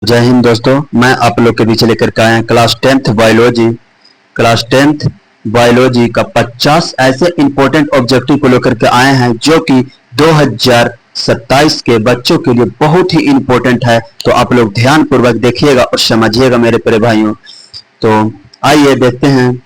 जय हिंद दोस्तों, मैं आप लोग के बीच लेकर के आया क्लास टेंथ बायोलॉजी का 50 ऐसे इंपॉर्टेंट ऑब्जेक्टिव को लेकर के आए हैं जो कि 2027 के बच्चों के लिए बहुत ही इंपॉर्टेंट है। तो आप लोग ध्यान पूर्वक देखिएगा और समझिएगा मेरे प्यारे भाइयों। तो आइए देखते हैं।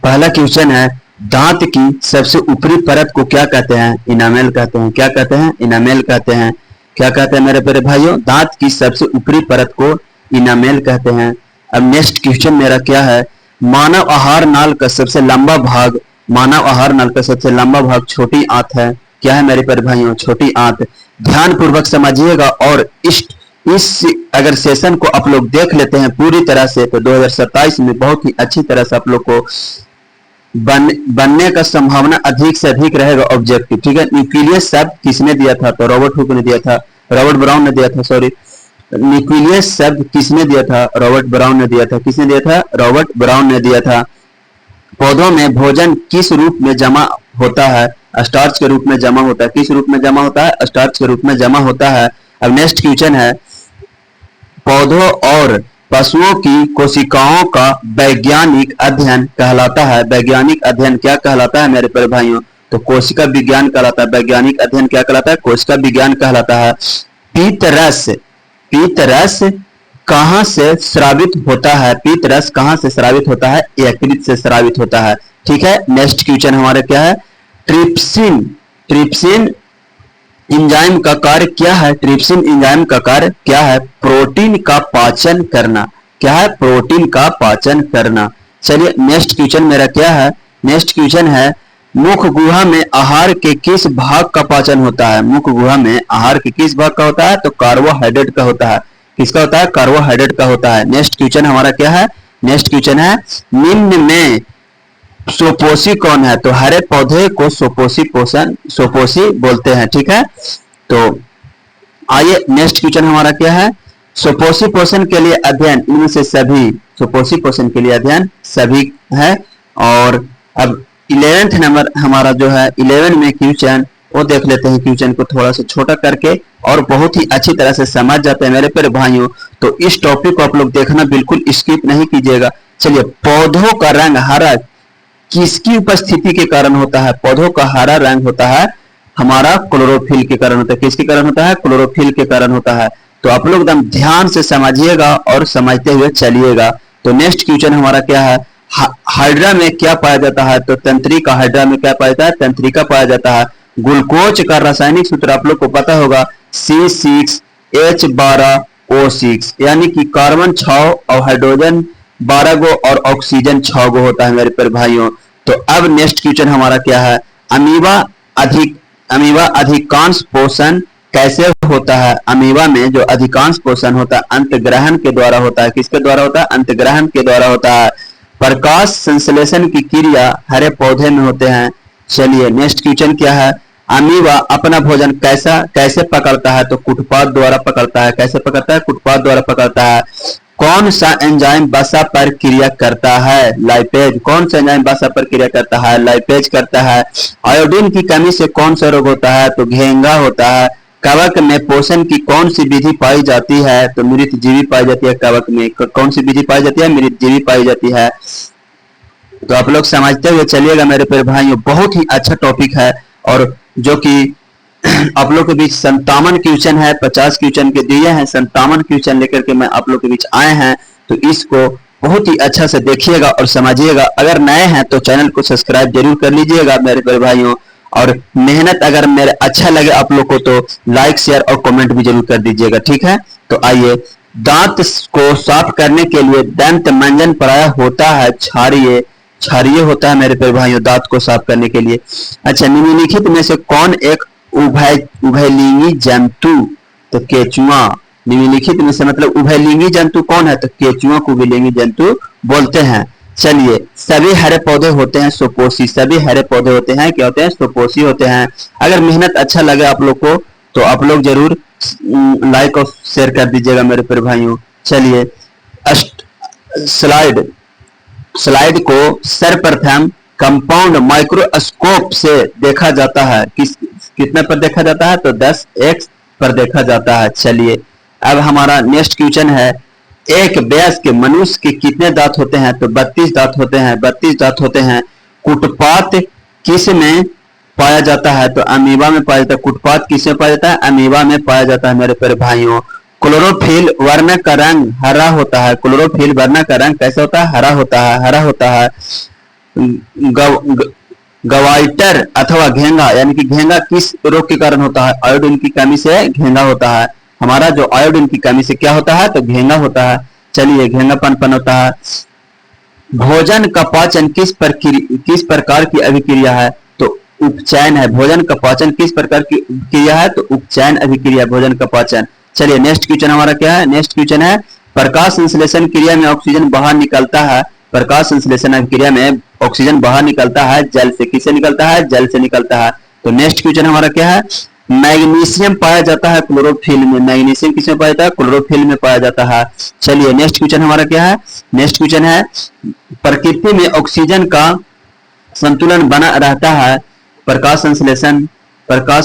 पहला क्वेश्चन है, दांत की सबसे ऊपरी परत को क्या कहते हैं? इनामेल कहते हैं। क्या कहते हैं? इनामेल कहते हैं। क्या कहते हैं मेरे प्यारे भाइयों? दांत की सबसे ऊपरी परत को इनामेल कहते हैं। अब नेक्स्ट क्वेश्चन मेरा क्या है, मानव आहार नाल का सबसे लंबा भाग, मानव आहार नाल का सबसे लंबा भाग छोटी आंत है। क्या है मेरे प्यारे भाइयों? छोटी आंत। ध्यान पूर्वक समझिएगा और इस अगर सेशन को आप लोग देख लेते हैं पूरी तरह से तो 2027 में बहुत ही अच्छी तरह से आप लोग को बनने का संभावना अधिक से अधिक रहेगा ऑब्जेक्टिव। ठीक है, न्यूक्लियस शब्द किसने दिया था? तो रॉबर्ट हुक ने दिया था, रॉबर्ट ब्राउन ने दिया था। सॉरी, न्यूक्लियस शब्द किसने दिया था? रॉबर्ट ब्राउन ने दिया था। किसने दिया था? रॉबर्ट ब्राउन ने दिया था। पौधों में भोजन किस रूप में जमा होता है? स्टार्च के रूप में जमा होता है। किस रूप में जमा होता है? स्टार्च के रूप में जमा होता है। अब नेक्स्ट क्वेश्चन है, पौधों और पशुओं की कोशिकाओं का वैज्ञानिक अध्ययन कहलाता है। वैज्ञानिक अध्ययन क्या कहलाता है मेरे प्यारे भाइयों? तो कोशिका विज्ञान कहलाता है। वैज्ञानिक अध्ययन क्या कहलाता है? कोशिका विज्ञान कहलाता है। पीतरस कहां से स्रावित होता है? पीतरस कहां से स्रावित होता है? यकृत से स्रावित होता है। ठीक है, नेक्स्ट क्वेश्चन हमारा क्या है, ट्रिप्सिन एंजाइम का कार्य क्या है? ट्रिप्सिन एंजाइम का कार्य क्या है? प्रोटीन का पाचन करना। क्या है? प्रोटीन का पाचन करना। चलिए नेक्स्ट क्वेश्चन मेरा क्या है, नेक्स्ट क्वेश्चन है, मुख गुहा में आहार के किस भाग का पाचन होता है? मुख गुहा में आहार के किस भाग का होता है? तो कार्बोहाइड्रेट का होता है। किसका होता है? कार्बोहाइड्रेट का होता है। नेक्स्ट क्वेश्चन हमारा क्या है, नेक्स्ट क्वेश्चन है, निम्न में सोपोसी कौन है? तो हरे पौधे को सोपोसी बोलते हैं। ठीक है, तो आइए नेक्स्ट क्वेश्चन हमारा क्या है, सोपोसी पोषण के लिए अध्ययन इनमें से सभी, सोपोसी पोषण के लिए अध्ययन सभी है। और अब 11th नंबर हमारा जो है 11 में क्वेश्चन वो देख लेते हैं। क्वेश्चन को थोड़ा सा छोटा करके और बहुत ही अच्छी तरह से समझ जाते हैं मेरे प्यारे भाइयों। तो इस टॉपिक को आप लोग देखना बिल्कुल स्किप नहीं कीजिएगा। चलिए, पौधों का रंग हरा किसकी उपस्थिति के कारण होता है? पौधों का हरा रंग होता है हमारा क्लोरोफिल के कारण होता है। किसके कारण होता है? क्लोरोफिल के कारण होता है। तो आप लोग एकदम ध्यान से समझिएगा और समझते हुए चलिएगा। तो नेक्स्ट क्वेश्चन हमारा क्या है, हाइड्रा में क्या पाया जाता है? तो तंत्रिका। हाइड्रा में क्या पाया जाता है? तंत्रिका पाया जाता है। ग्लूकोज का रासायनिक सूत्र आप लोग को पता होगा, C6H12O6, यानी कि कार्बन 6 और हाइड्रोजन 12 गो और ऑक्सीजन 6 गो होता है मेरे प्यारे भाइयों। तो अब नेक्स्ट क्वेश्चन हमारा क्या है, अमीबा अधिकांश पोषण कैसे होता है? अमीबा में जो अधिकांश पोषण होता है अंतग्रहण के द्वारा होता है। किसके द्वारा होता है? अंतग्रहण के द्वारा होता है। प्रकाश संश्लेषण की क्रिया हरे पौधे में होते हैं। चलिए नेक्स्ट क्वेश्चन क्या है, अमीबा अपना भोजन कैसे पकड़ता है? तो कुटपाद द्वारा पकड़ता है। कैसे पकड़ता है? कुटपाद द्वारा पकड़ता है। कौन सा एंजाइम वसा पर क्रिया करता है? लाइपेज। कौन सा एंजाइम वसा पर क्रिया करता है? लाइपेज करता है। आयोडीन की कमी से कौन सा रोग होता है? तो घेंगा होता है। कवक में पोषण की कौन सी विधि पाई जाती है? तो मृतजीवी पाई जाती है। कवक में कौन सी विधि पाई जाती है? मृतजीवी पाई जाती है। तो आप लोग समझते हुए चलिएगा मेरे प्यारे भाइयों, बहुत ही अच्छा टॉपिक है और जो कि आप लोग के बीच 57 क्वेश्चन है, 50 क्वेश्चन के दिए हैं, 57 क्वेश्चन लेकर के मैं आप लोग के बीच आए हैं। तो इसको बहुत ही अच्छा से देखिएगा और समझिएगा। अगर नए हैं तो चैनल को सब्सक्राइब जरूर कर लीजिएगा मेरे प्यारे भाइयों। और मेहनत अगर मेरे अच्छा लगे आप लोग को तो लाइक शेयर और कमेंट भी जरूर कर दीजिएगा। ठीक है, तो आइए, दांत को साफ करने के लिए दंत मंजन प्रायः होता है क्षारीय होता है मेरे प्यारे भाइयों, दांत को साफ करने के लिए। अच्छा, निम्नलिखित में से कौन एक उभयलिंगी जंतु? तो केचुआ। निम्नलिखित में से मतलब उभयलिंगी जंतु कौन है? तो केचुआ को उभयलिंगी जंतु बोलते हैं। चलिए, सभी हरे पौधे होते हैं सुपोषी। सभी हरे पौधे होते हैं क्या होते हैं? सुपोषी होते हैं। अगर मेहनत अच्छा लगे आप लोग को तो आप लोग जरूर लाइक और शेयर कर दीजिएगा मेरे प्यारे भाइयों। चलिए, स्लाइड को सर्वप्रथम कंपाउंड माइक्रोस्कोप से देखा जाता है। कितने पर देखा जाता है? तो 10x पर देखा जाता है। चलिए अब हमारा नेक्स्ट क्वेश्चन है, एक वयस्क मनुष्य के कितने दांत होते हैं? तो 32 दांत होते हैं, 32 दांत होते हैं। कुटपात किस में पाया जाता है? तो अमीबा में पाया जाता है। कुटपात किस में पाया जाता है? अमीबा में पाया जाता है मेरे प्यारे भाइयों। क्लोरोफिल वर्ण का रंग हरा होता है। क्लोरोफिल वर्ण का रंग कैसा होता है? हरा होता है, हरा होता है। गवाइटर अथवा घेंगा, यानी कि घेंगा किस रोग के कारण होता है? आयोडीन की कमी से घेंगा होता है। हमारा जो आयोडीन की कमी से क्या होता है? तो घेंगा होता है। चलिए घेंगापन होता है। भोजन का पाचन किस प्रकार की अभिक्रिया है? तो उपचयन है। भोजन का पाचन किस प्रकार की क्रिया है? तो उपचयन अभिक्रिया, भोजन का पाचन। चलिए नेक्स्ट क्वेश्चन हमारा क्या है? नेक्स्ट क्वेश्चन है, प्रकाश संश्लेषण क्रिया में ऑक्सीजन बाहर निकलता है। प्रकाश संश्लेषण क्रिया में ऑक्सीजन बाहर निकलता है जल से। किससे निकलता है? जल से निकलता है। तो नेक्स्ट क्वेश्चन हमारा क्या है? मैग्नीशियम पाया जाता है क्लोरोफिल में। मैग्नीशियम किसमें पाया जाता है? क्लोरोफिल में पाया जाता है। चलिए नेक्स्ट क्वेश्चन हमारा क्या है? नेक्स्ट क्वेश्चन है, प्रकृति में ऑक्सीजन का संतुलन बना रहता है प्रकाश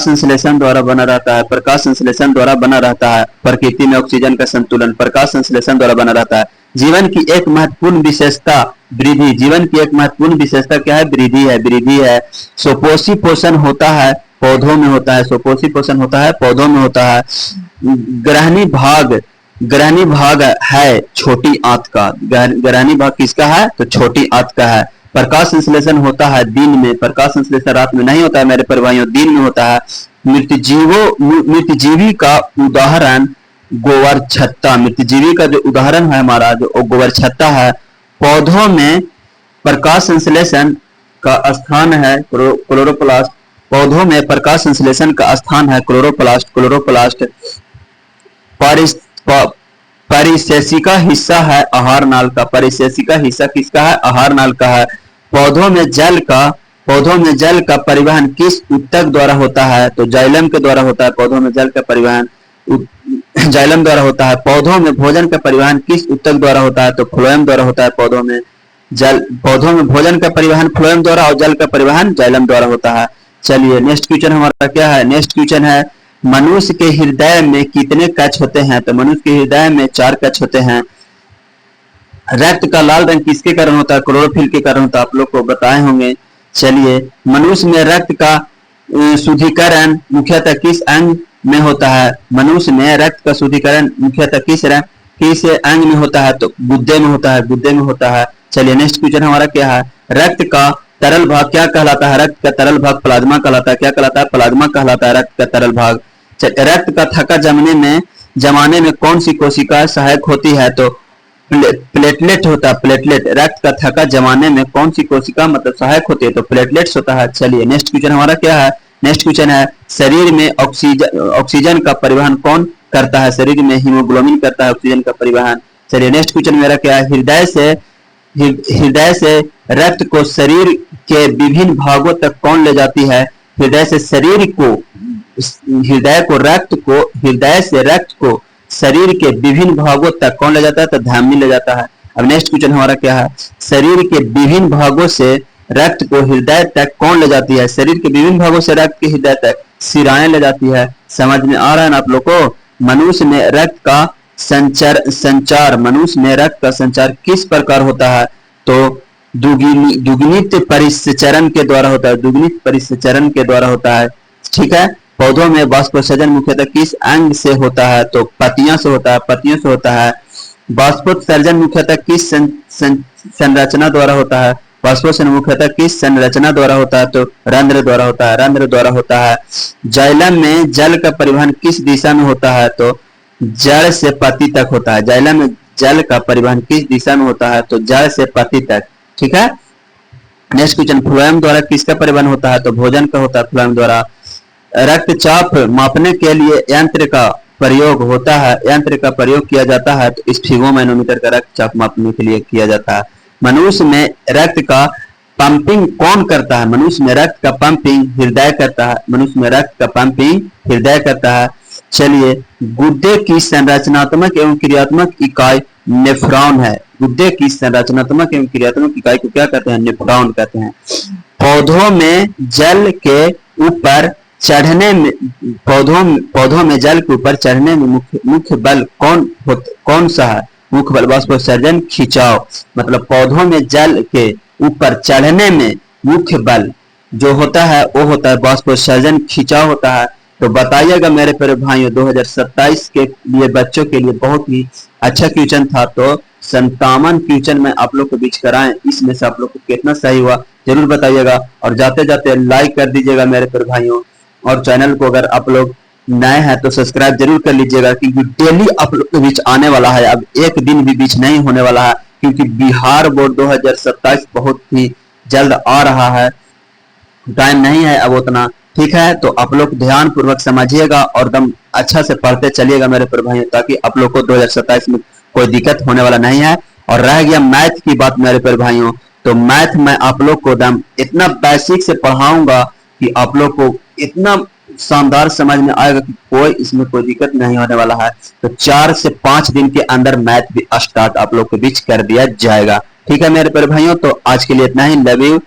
संश्लेषण द्वारा बना रहता है। प्रकाश संश्लेषण द्वारा बना रहता है। प्रकृति में ऑक्सीजन का संतुलन प्रकाश संश्लेषण द्वारा बना रहता है। जीवन की एक महत्वपूर्ण विशेषता वृद्धि। जीवन की एक महत्वपूर्ण विशेषता क्या है? वृद्धि है, वृद्धि है। सुपोषी पोषण होता है पौधों में होता है। सुपोषी पोषण होता है पौधों में होता है। ग्रहणी भाग है छोटी आंत का। ग्रहणी भाग किसका है? तो छोटी आंत का है। प्रकाश संश्लेषण होता है दिन में। प्रकाश संश्लेषण रात में नहीं होता है मेरे परिवारों, दिन में होता है। मृतजीवी का उदाहरण गोबर छत्ता। मृतजीवी का जो उदाहरण है हमारा, जो गोबर छत्ता है। पौधों में प्रकाश संश्लेषण का स्थान है क्लोरोप्लास्ट। पौधों में प्रकाश संश्लेषण का स्थान है क्लोरोप्लास्ट। क्लोरोप्लास्ट परिशेषिका हिस्सा है आहार नाल का। परिशेषिका हिस्सा किसका है? आहार नाल का है। पौधों में जल का परिवहन किस ऊतक द्वारा होता है? तो जाइलम के द्वारा होता है। पौधों में जल का परिवहन जाइलम द्वारा होता है। पौधों में भोजन का परिवहन किस ऊतक द्वारा होता है? तो फ्लोएम द्वारा होता है। पौधों में भोजन का परिवहन फ्लोएम द्वारा और जल का परिवहन जाइलम द्वारा होता है। चलिए नेक्स्ट क्वेश्चन हमारा क्या है? नेक्स्ट क्वेश्चन है, मनुष्य के हृदय में कितने कक्ष होते हैं? तो मनुष्य के हृदय में 4 कक्ष होते हैं। रक्त का लाल रंग किसके कारण होता है? क्लोरोफिल के कारण होता है। आप लोग को बताए होंगे। चलिए मनुष्य में रक्त का शुद्धिकरण मुख्यतः किस अंग में होता है? मनुष्य में रक्त का शुद्धिकरण मुख्यतः किस अंग में होता है? तो गुद्दे में होता है। गुद्दे में होता है। चलिए नेक्स्ट क्वेश्चन हमारा क्या है? रक्त का तरल भाग क्या कहलाता है? रक्त का तरल भाग प्लाज्मा कहलाता है। क्या कहलाता है? प्लाज्मा कहलाता है रक्त का तरल भाग। रक्त का थक्का जमाने में कौन सी कोशिका सहायक होती है? तो प्लेटलेट होता है। प्लेटलेट रक्त का थक्का जमाने में कौन सी कोशिका मतलब सहायक होती है? तो प्लेटलेट्स होता है। चलिए नेक्स्ट क्वेश्चन हमारा क्या है? नेक्स्ट क्वेश्चन है, शरीर में ऑक्सीजन का परिवहन कौन करता है? शरीर में हीमोग्लोबिन करता है ऑक्सीजन का परिवहन। चलिए नेक्स्ट क्वेश्चन मेरा क्या है? हृदय से रक्त को शरीर के विभिन्न भागों तक कौन ले जाती है? हृदय से रक्त को शरीर के विभिन्न भागों तक कौन ले जाता है? तो धमनी ले जाता है। अब नेक्स्ट क्वेश्चन हमारा क्या है? शरीर के विभिन्न भागों से रक्त को हृदय तक कौन ले जाती है? शरीर के विभिन्न भागों से रक्त के हृदय तक शिराएं ले जाती है। समझ में आ रहा है ना आप लोग को? मनुष्य में रक्त का संचार किस प्रकार होता है? तो दुग्नित परिसंचरण के द्वारा होता है। दुग्नित परिसंचरण के द्वारा होता है। ठीक है। पौधों में वाष्पोत्सर्जन मुख्यतः किस अंग से होता है? तो पत्तियों से होता है। पत्तियों से होता है। वाष्पोत्सर्जन मुख्यतः किस संरचना द्वारा होता है? वाष्पोत्सर्जन मुख्यतः किस संरचना द्वारा होता है? तो रंध्र द्वारा होता है। रंध्र द्वारा होता है। जाइलम में जल का परिवहन किस दिशा में होता है? तो जड़ से पत्ती तक होता है। जाइलम में जल का परिवहन किस दिशा में होता है? तो जड़ से पत्ती तक। ठीक है। नेक्स्ट क्वेश्चन, फ्लोएम द्वारा किसका परिवहन होता है? तो भोजन का होता है फ्लोएम द्वारा। रक्तचाप मापने के लिए यंत्र का प्रयोग होता है। यंत्र का प्रयोग किया जाता है तो स्फिगोमैनोमीटर का रक्तचाप मापने के लिए किया जाता है। मनुष्य में रक्त का पंपिंग कौन करता है? मनुष्य में रक्त का पंपिंग हृदय करता है। मनुष्य में रक्त का पंपिंग हृदय करता है। चलिए, गुर्दे की संरचनात्मक एवं क्रियात्मक इकाई नेफ्रॉन है। गुर्दे की संरचनात्मक एवं क्रियात्मक इकाई को क्या कहते हैं? नेफ्रॉन कहते हैं। पौधों में जल के ऊपर चढ़ने में पौधों में जल के ऊपर चढ़ने में मुख्य बल कौन सा है? मुख्य बल वाष्पोत्सर्जन खिंचाव। मतलब पौधों में जल के ऊपर चढ़ने में मुख्य बल जो होता है वो होता है वाष्पोत्सर्जन खिंचाव होता है। तो बताइएगा मेरे प्यारे भाइयों, 2027 के लिए बच्चों के लिए बहुत ही अच्छा क्वेश्चन था। तो 57 क्वेश्चन में आप लोग को बीच कराएं, इसमें से आप लोग को कितना सही हुआ जरूर बताइएगा। और जाते जाते लाइक कर दीजिएगा मेरे प्यारे भाइयों, और चैनल को अगर आप लोग नए हैं तो सब्सक्राइब जरूर कर लीजिएगा, क्योंकि डेली आप लोग के बीच आने वाला है। अब एक दिन भी बीच नहीं होने वाला है, क्योंकि बिहार बोर्ड 2027 बहुत ही जल्द आ रहा है, टाइम नहीं है अब उतना। ठीक है, तो आप लोग ध्यान पूर्वक समझिएगा और एकदम अच्छा से पढ़ते चलिएगा मेरे प्यारे भाइयों, ताकि आप लोग को 2027 में कोई दिक्कत होने वाला नहीं है। और रह गया मैथ की बात मेरे प्यारे भाइयों, तो मैथ में आप लोग को एकदम इतना बेसिक से पढ़ाऊंगा कि आप लोग को इतना शानदार समझ में आएगा कि कोई इसमें कोई दिक्कत नहीं होने वाला है। तो 4 से 5 दिन के अंदर मैथ भी स्टार्ट आप लोग के बीच कर दिया जाएगा। ठीक है मेरे प्यारे भाइयों, तो आज के लिए इतना ही। Love you.